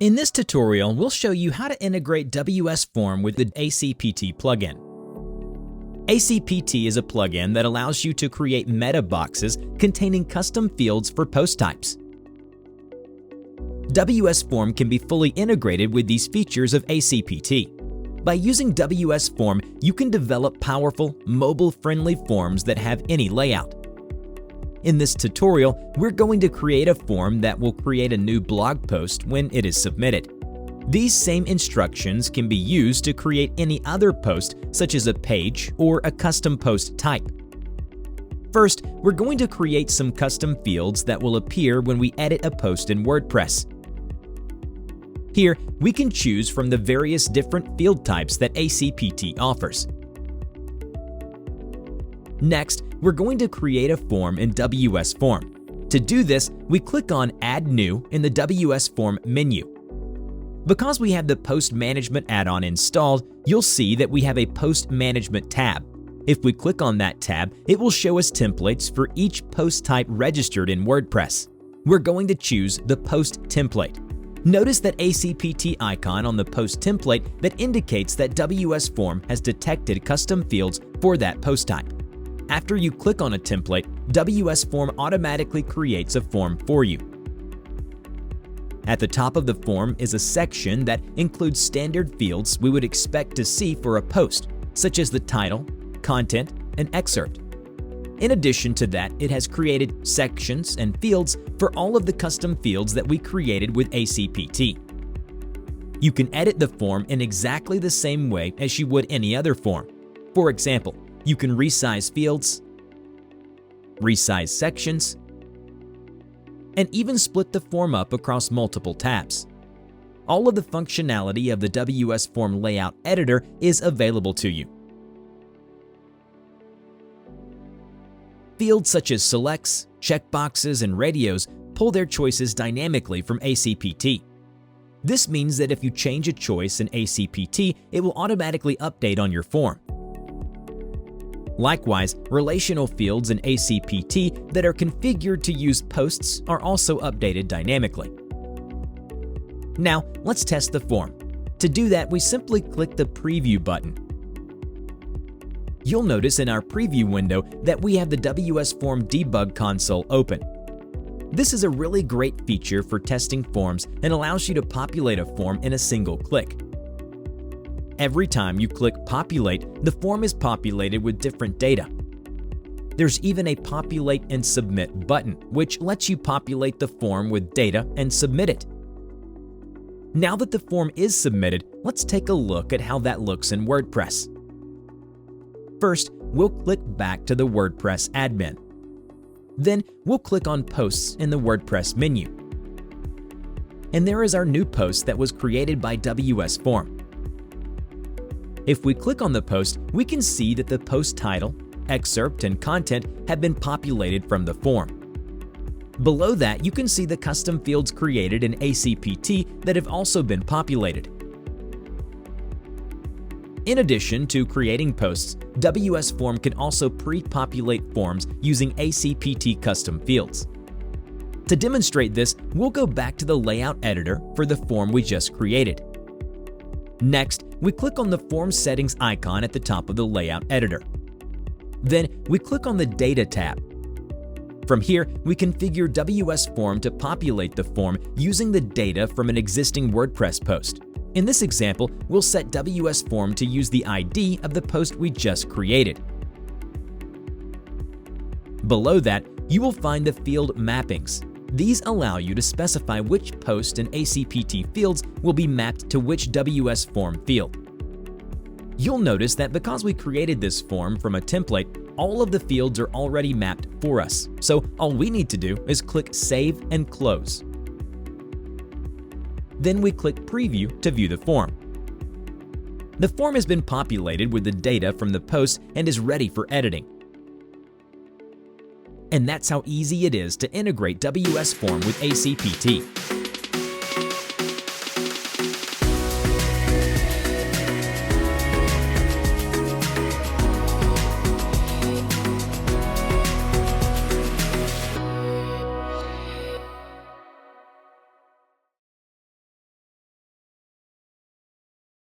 In this tutorial, we'll show you how to integrate WS Form with the ACPT plugin. ACPT is a plugin that allows you to create meta boxes containing custom fields for post types. WS Form can be fully integrated with these features of ACPT. By using WS Form, you can develop powerful, mobile-friendly forms that have any layout. In this tutorial, we're going to create a form that will create a new blog post when it is submitted. These same instructions can be used to create any other post, such as a page or a custom post type. First, we're going to create some custom fields that will appear when we edit a post in WordPress. Here, we can choose from the various different field types that ACPT offers. Next, we're going to create a form in WS Form. To do this, we click on Add New in the WS Form menu. Because we have the Post Management add-on installed, you'll see that we have a Post Management tab. If we click on that tab, it will show us templates for each post type registered in WordPress. We're going to choose the Post template. Notice that ACPT icon on the Post template that indicates that WS Form has detected custom fields for that post type. After you click on a template, WS Form automatically creates a form for you. At the top of the form is a section that includes standard fields we would expect to see for a post, such as the title, content, and excerpt. In addition to that, it has created sections and fields for all of the custom fields that we created with ACPT. You can edit the form in exactly the same way as you would any other form. For example, you can resize fields, resize sections, and even split the form up across multiple tabs. All of the functionality of the WS Form Layout Editor is available to you. Fields such as selects, checkboxes, and radios pull their choices dynamically from ACPT. This means that if you change a choice in ACPT, it will automatically update on your form. Likewise, relational fields in ACPT that are configured to use posts are also updated dynamically. Now, let's test the form. To do that, we simply click the Preview button. You'll notice in our preview window that we have the WS Form Debug console open. This is a really great feature for testing forms and allows you to populate a form in a single click. Every time you click Populate, the form is populated with different data. There's even a Populate and Submit button, which lets you populate the form with data and submit it. Now that the form is submitted, let's take a look at how that looks in WordPress. First, we'll click back to the WordPress admin. Then, we'll click on Posts in the WordPress menu. And there is our new post that was created by WS Form. If we click on the post, we can see that the post title, excerpt, and content have been populated from the form. Below that, you can see the custom fields created in ACPT that have also been populated. In addition to creating posts, WS Form can also pre-populate forms using ACPT custom fields. To demonstrate this, we'll go back to the Layout Editor for the form we just created. Next, we click on the Form Settings icon at the top of the Layout Editor. Then, we click on the Data tab. From here, we configure WS Form to populate the form using the data from an existing WordPress post. In this example, we'll set WS Form to use the ID of the post we just created. Below that, you will find the field mappings. These allow you to specify which post and ACPT fields will be mapped to which WS Form field. You'll notice that because we created this form from a template, all of the fields are already mapped for us. So all we need to do is click Save and Close. Then we click Preview to view the form. The form has been populated with the data from the post and is ready for editing. And that's how easy it is to integrate WS Form with ACPT.